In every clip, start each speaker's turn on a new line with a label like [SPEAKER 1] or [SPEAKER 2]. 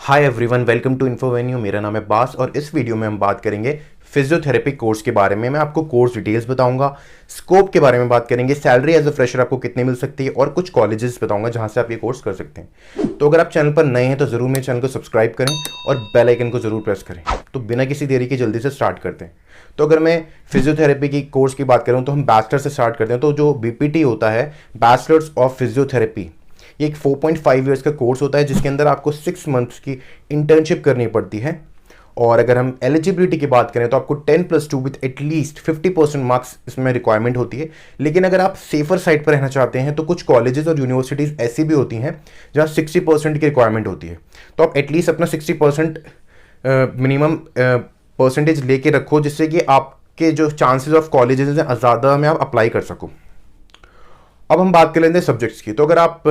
[SPEAKER 1] Hi everyone, welcome to Infovenue. मेरा नाम है बास और इस वीडियो में हम बात करेंगे फिजियोथेरेपी कोर्स के बारे में। मैं आपको कोर्स डिटेल्स बताऊंगा, स्कोप के बारे में बात करेंगे, सैलरी एज अ फ्रेशर आपको कितनी मिल सकती है और कुछ कॉलेजेस बताऊंगा जहां से आप ये कोर्स कर सकते हैं। तो अगर आप चैनल पर नए हैं तो जरूर मेरे चैनल को सब्सक्राइब करें और बेल आइकन को जरूर प्रेस करें। तो बिना किसी देरी के जल्दी से स्टार्ट करते हैं। तो अगर मैं फिजियोथेरेपी की कोर्स की बात करूं तो हम बैचलर से स्टार्ट करते हैं। तो जो बीपीटी होता है, बैचलर्स ऑफ फिजियोथेरेपी, ये एक 4.5 ईयर्स का कोर्स होता है जिसके अंदर आपको 6 मंथ्स की इंटर्नशिप करनी पड़ती है। और अगर हम एलिजिबिलिटी की बात करें तो आपको 10+2 विथ एटलीस्ट 50% मार्क्स इसमें रिक्वायरमेंट होती है। लेकिन अगर आप सेफर साइड पर रहना चाहते हैं तो कुछ कॉलेजेस और यूनिवर्सिटीज़ ऐसी भी होती हैं जहाँ 60% की रिक्वायरमेंट होती है। तो आप एटलीस्ट अपना 60% मिनिमम परसेंटेज लेके रखो, जिससे कि आपके जो चांसेस ऑफ कॉलेजेस हैं ज़्यादा में आप अप्लाई कर सको। अब हम बात कर लेते हैं सब्जेक्ट्स की। तो अगर आप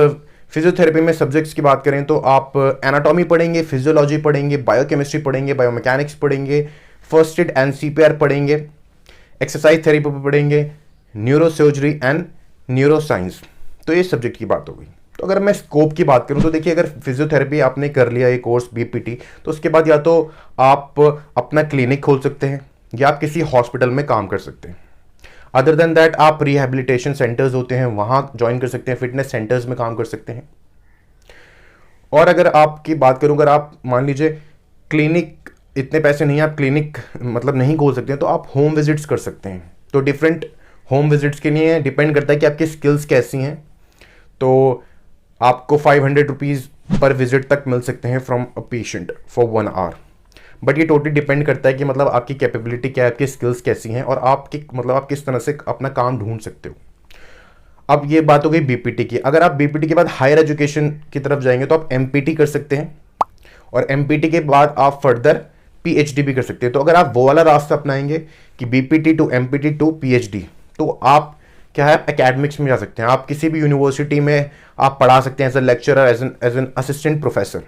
[SPEAKER 1] फिजियोथेरेपी में सब्जेक्ट्स की बात करें तो आप एनाटॉमी पढ़ेंगे, फिजियोलॉजी पढ़ेंगे, बायोकेमिस्ट्री पढ़ेंगे, बायोमैकेनिक्स पढ़ेंगे, फर्स्ट एड एंड सीपीआर पढ़ेंगे, एक्सरसाइज थेरेपी पढ़ेंगे, न्यूरोसर्जरी एंड न्यूरोसाइंस। तो ये सब्जेक्ट की बात हो गई। तो अगर मैं स्कोप की बात करूं तो देखिए, अगर फिजियोथेरेपी आपने कर लिया ये कोर्स बीपीटी, तो उसके बाद या तो आप अपना क्लिनिक खोल सकते हैं या आप किसी हॉस्पिटल में काम कर सकते हैं। अदर देन दैट आप रिहैबिलिटेशन सेंटर्स होते हैं वहाँ ज्वाइन कर सकते हैं, फिटनेस सेंटर्स में काम कर सकते हैं। और अगर आपकी बात करूँ, अगर आप मान लीजिए क्लिनिक, इतने पैसे नहीं, आप क्लिनिक मतलब नहीं खोल सकते हैं, तो आप होम विजिट्स कर सकते हैं। तो डिफरेंट होम विजिट्स के लिए डिपेंड करता है कि आपकी स्किल्स कैसी हैं। तो आपको 500 रुपीज़ पर विजिट तक मिल सकते हैं from a patient for 1 hour. But ये टोटली डिपेंड करता है कि मतलब आपकी कैपेबिलिटी क्या है, आपकी स्किल्स कैसी हैं और आपकी मतलब आप किस तरह से अपना काम ढूंढ सकते हो। अब ये बात हो गई बीपीटी की। अगर आप बीपीटी के बाद हायर एजुकेशन की तरफ जाएंगे तो आप एमपीटी कर सकते हैं और एमपीटी के बाद आप फर्दर पीएचडी भी कर सकते हैं। तो अगर आप वो वाला रास्ता अपनाएंगे कि BPT to MPT to PhD, तो आप क्या है, एकेडमिक्स में जा सकते हैं। आप किसी भी यूनिवर्सिटी में आप पढ़ा सकते हैं as a lecturer, as an assistant professor.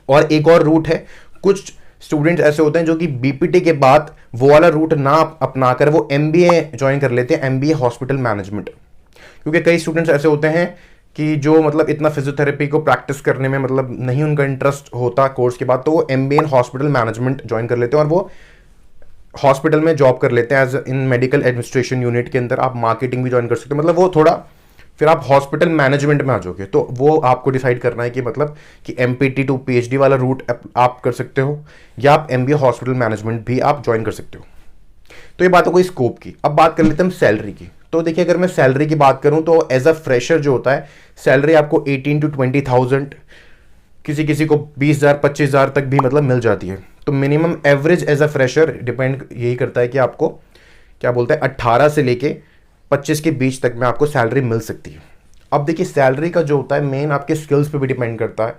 [SPEAKER 1] और एक और रूट है, कुछ स्टूडेंट्स ऐसे होते हैं जो कि बीपीटी के बाद वो वाला रूट ना अपनाकर वो एमबीए ज्वाइन कर लेते हैं, एमबीए हॉस्पिटल मैनेजमेंट। क्योंकि कई स्टूडेंट्स ऐसे होते हैं कि जो मतलब इतना फिजियोथेरेपी को प्रैक्टिस करने में मतलब नहीं उनका इंटरेस्ट होता कोर्स के बाद, तो वो MBA in hospital management join कर लेते हैं और वो हॉस्पिटल में जॉब कर लेते हैं as in medical administration unit के अंदर। आप मार्केटिंग भी ज्वाइन कर सकते हैं, मतलब वो थोड़ा फिर आप हॉस्पिटल मैनेजमेंट में आ जाओगे। तो वो आपको डिसाइड करना है कि मतलब कि एमपीटी टू पीएचडी वाला रूट आप कर सकते हो या आप एमबीए हॉस्पिटल मैनेजमेंट भी आप ज्वाइन कर सकते हो। तो ये बात हो गई स्कोप की। अब बात कर लेते हैं हम सैलरी की। तो देखिए, अगर मैं सैलरी की बात करूं तो एज अ फ्रेशर जो होता है, सैलरी आपको 18 to 20,000, किसी किसी को 20,000 25,000 तक भी मतलब मिल जाती है। तो minimum average as a fresher depend यही करता है कि आपको क्या बोलते हैं 18 से लेके 25 के बीच तक में आपको सैलरी मिल सकती है। अब देखिए, सैलरी का जो होता है मेन आपके स्किल्स पे भी डिपेंड करता है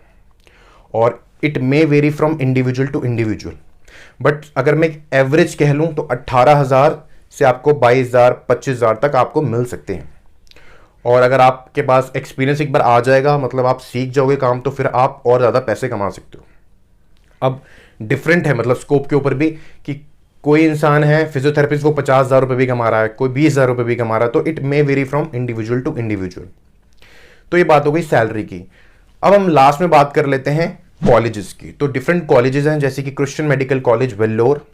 [SPEAKER 1] और it may vary from individual to individual. But अगर मैं एवरेज कह लूँ तो 18,000 से आपको 22,000 25,000 तक आपको मिल सकते हैं। और अगर आपके पास एक्सपीरियंस एक बार आ जाएगा, मतलब आप सीख जाओगे काम, तो फिर आप और ज़्यादा पैसे कमा सकते हो। अब डिफरेंट है मतलब स्कोप के ऊपर भी कि कोई इंसान है फिजियोथेरेपिस्ट, वो 50,000 रुपये भी कमा रहा है, कोई 20,000 रुपये भी कमा रहा है। तो it may vary from individual to individual. तो ये बात हो गई सैलरी की। अब हम लास्ट में बात कर लेते हैं कॉलेजेस की। तो डिफरेंट कॉलेजेस हैं, जैसे कि Christian Medical College Vellore,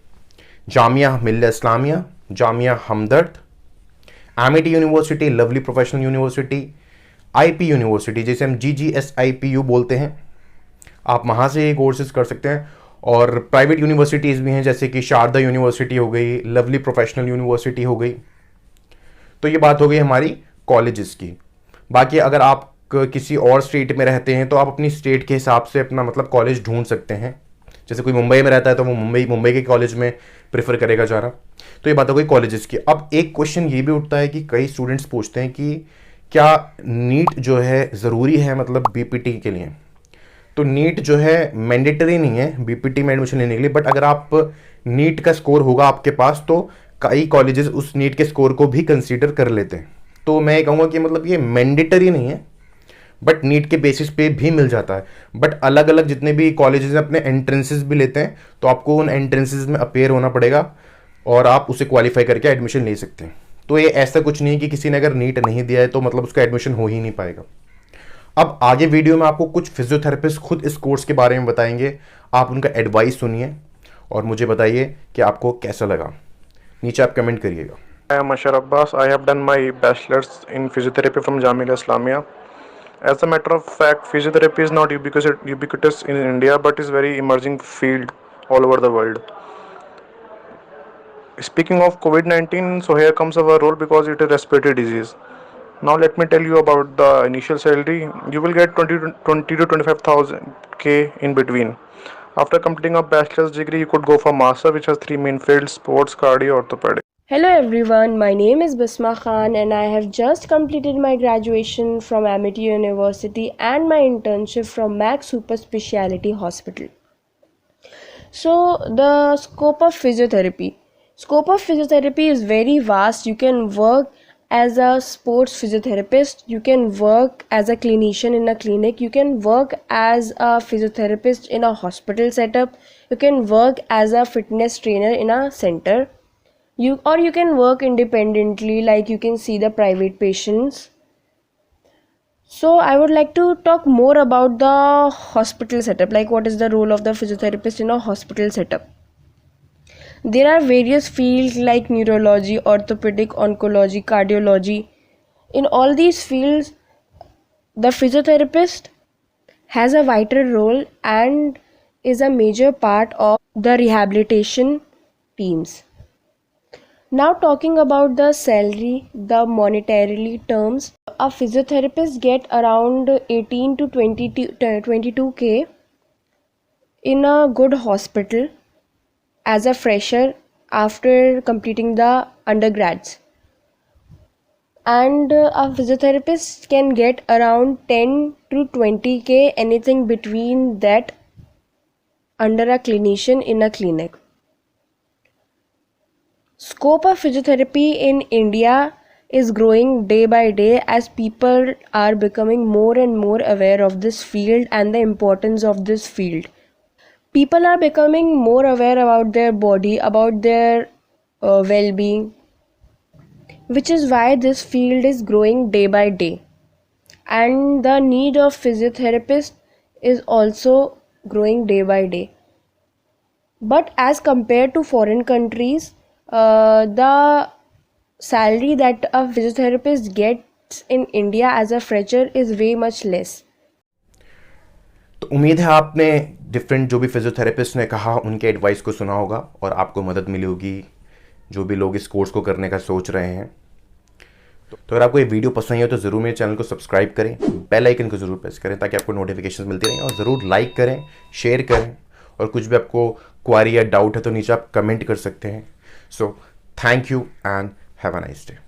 [SPEAKER 1] Jamia Millia Islamia, Jamia Hamdard, Amity University, Lovely Professional University, IP University, जैसे हम GGSIPU बोलते हैं, आप वहाँ से ये कोर्सेज कर सकते हैं। और प्राइवेट यूनिवर्सिटीज़ भी हैं, जैसे कि शारदा यूनिवर्सिटी हो गई, लवली प्रोफेशनल यूनिवर्सिटी हो गई। तो ये बात हो गई हमारी कॉलेजेस की। बाकी अगर आप किसी और स्टेट में रहते हैं तो आप अपनी स्टेट के हिसाब से अपना मतलब कॉलेज ढूंढ सकते हैं। जैसे कोई मुंबई में रहता है तो वो मुंबई के कॉलेज में प्रेफर करेगा जाना। तो ये बात हो गई कॉलेजेस की। अब एक क्वेश्चन ये भी उठता है कि कई स्टूडेंट्स पूछते हैं कि क्या नीट जो है ज़रूरी है मतलब बीपीटी के लिए। तो नीट जो है मैंडेटरी नहीं है बीपीटी में एडमिशन लेने के लिए, बट अगर आप नीट का स्कोर होगा आपके पास तो कई कॉलेजेस उस नीट के स्कोर को भी कंसीडर कर लेते हैं। तो मैं कहूँगा कि मतलब ये मैंडेटरी नहीं है, बट नीट के बेसिस पे भी मिल जाता है। बट अलग अलग जितने भी कॉलेजेस हैं अपने एंट्रेंसेस भी लेते हैं, तो आपको उन एंट्रेंसेस में अपेयर होना पड़ेगा और आप उसे क्वालिफाई करके एडमिशन ले सकते हैं। तो ये ऐसा कुछ नहीं है कि किसी ने अगर नीट नहीं दिया है तो मतलब उसका एडमिशन हो ही नहीं पाएगा। अब आगे वीडियो में आपको कुछ फिजियोथेरेपिस्ट खुद इस कोर्स के बारे में बताएंगे, आप उनका एडवाइस सुनिए और मुझे बताइए कि आपको कैसा लगा। नीचे आप कमेंट करिएगा।
[SPEAKER 2] I am Ashar Abbas. I have done my bachelor's in physiotherapy from Jamia Islamia. As a matter of fact, physiotherapy is not ubiquitous in India, but is very emerging field all over the world. Speaking of COVID-19, so here comes our role because it is respiratory disease. Now let me tell you about the initial salary. You will get 20 to 25,000 K in between. After completing a bachelor's degree, you could go for master, which has three main fields: sports, cardio, orthopedic.
[SPEAKER 3] Hello everyone, my name is Bisma Khan and I have just completed my graduation from Amity University and my internship from Max Super Speciality Hospital. So the scope of physiotherapy. Scope of physiotherapy is very vast. You can work as a sports physiotherapist, you can work as a clinician in a clinic, you can work as a physiotherapist in a hospital setup, you can work as a fitness trainer in a center. You can work independently, like you can see the private patients. So I would like to talk more about the hospital setup, like what is the role of the physiotherapist in a hospital setup. There are various fields like neurology, orthopedic, oncology, cardiology. In all these fields, the physiotherapist has a vital role and is a major part of the rehabilitation teams. Now talking about the salary, the monetarily terms, a physiotherapist get around 18 to 22k in a good hospital as a fresher after completing the undergrads. And a physiotherapist can get around 10 to 20k, anything between that, under a clinician in a clinic. Scope of physiotherapy in India is growing day by day as people are becoming more and more aware of this field and the importance of this field. People are becoming more aware about their body, about their well-being, which is why this field is growing day by day. And the need of physiotherapists is also growing day by day. But as compared to foreign countries, the salary that a physiotherapist gets in India as a fresher is way much less.
[SPEAKER 1] तो उम्मीद है आपने different जो भी physiotherapist ने कहा उनके advice को सुना होगा और आपको मदद मिली होगी जो भी लोग इस कोर्स को करने का सोच रहे हैं। तो अगर आपको ये वीडियो पसंद है तो ज़रूर मेरे चैनल को सब्सक्राइब करें, बेल आइकन को ज़रूर प्रेस करें ताकि आपको नोटिफिकेशन मिलती रहें, और ज़रूर लाइक करें, शेयर करें, और कुछ भी आपको क्वारी या डाउट है तो नीचे आप कमेंट कर सकते हैं। So thank you and have a nice day.